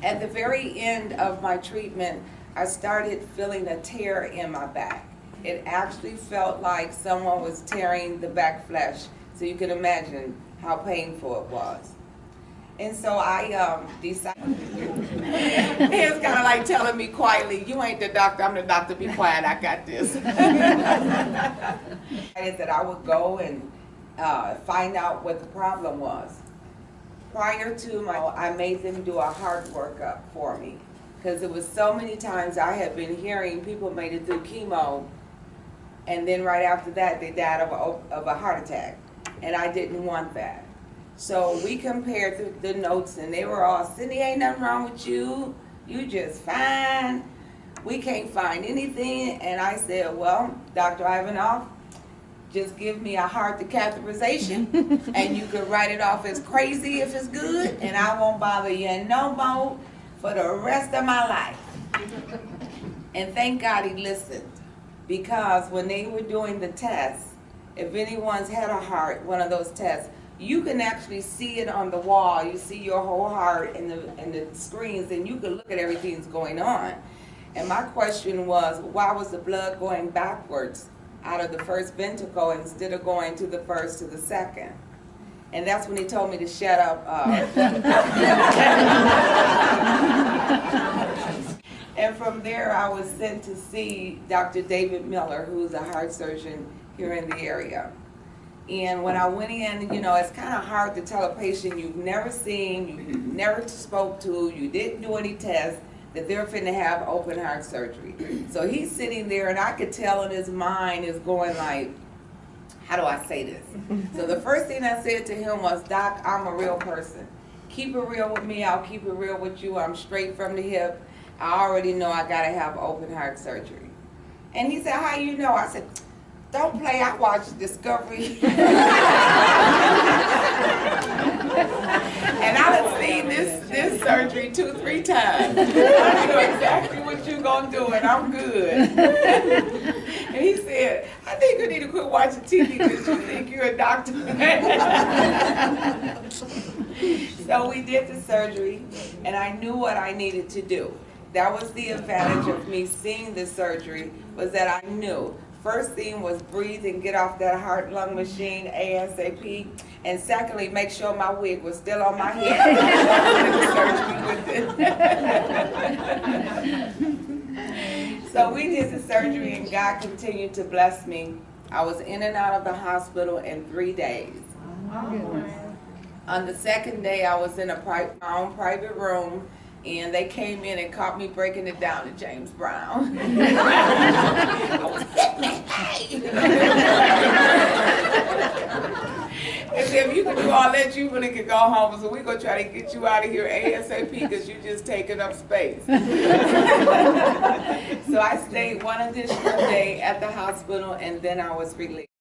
At the very end of my treatment, I started feeling a tear in my back. It actually felt like someone was tearing the back flesh, so you can imagine how painful it was. And so I decided, he was kind of like telling me quietly, you ain't the doctor, I'm the doctor, be quiet, I got this. That I would go and find out what the problem was. Prior to I made them do a heart workup for me, because it was so many times I had been hearing people made it through chemo, and then right after that they died of a heart attack, and I didn't want that. So we compared the notes, and they were all, Cindy, ain't nothing wrong with you, you just fine, we can't find anything. And I said, well, Dr. Ivanoff, just give me a heart catheterization and you can write it off as crazy if it's good, and I won't bother you no more for the rest of my life. And thank God he listened, because when they were doing the tests, if anyone's had a heart, one of those tests, you can actually see it on the wall. You see your whole heart in the screens, and you can look at everything that's going on. And my question was, why was the blood going backwards out of the first ventricle instead of going to the first to the second? And that's when he told me to shut up. And from there I was sent to see Dr. David Miller, who's a heart surgeon here in the area. And when I went in, you know, it's kind of hard to tell a patient you've never seen, you never spoke to, you didn't do any tests, that they're finna have open heart surgery. So he's sitting there, and I could tell in his mind is going like, how do I say this? So the first thing I said to him was, Doc, I'm a real person. Keep it real with me, I'll keep it real with you. I'm straight from the hip. I already know I gotta have open heart surgery. And he said, how you know? I said, don't play, I watched Discovery. And I done seen this surgery 2-3 times. I know exactly what you're gonna do, and I'm good. And he said, I think you need to quit watching TV because you think you're a doctor. So we did the surgery, and I knew what I needed to do. That was the advantage of me seeing the surgery, was that I knew. First thing was breathe and get off that heart-lung machine ASAP. And secondly, make sure my wig was still on my head. So we did the surgery, and God continued to bless me. I was in and out of the hospital in 3 days. On the second day, I was in my own private room, and they came in and caught me breaking it down to James Brown. I was and said, if you can do all that, you really can go home. So we're going to try to get you out of here ASAP because you just taking up space. So I stayed one additional day at the hospital, and then I was released.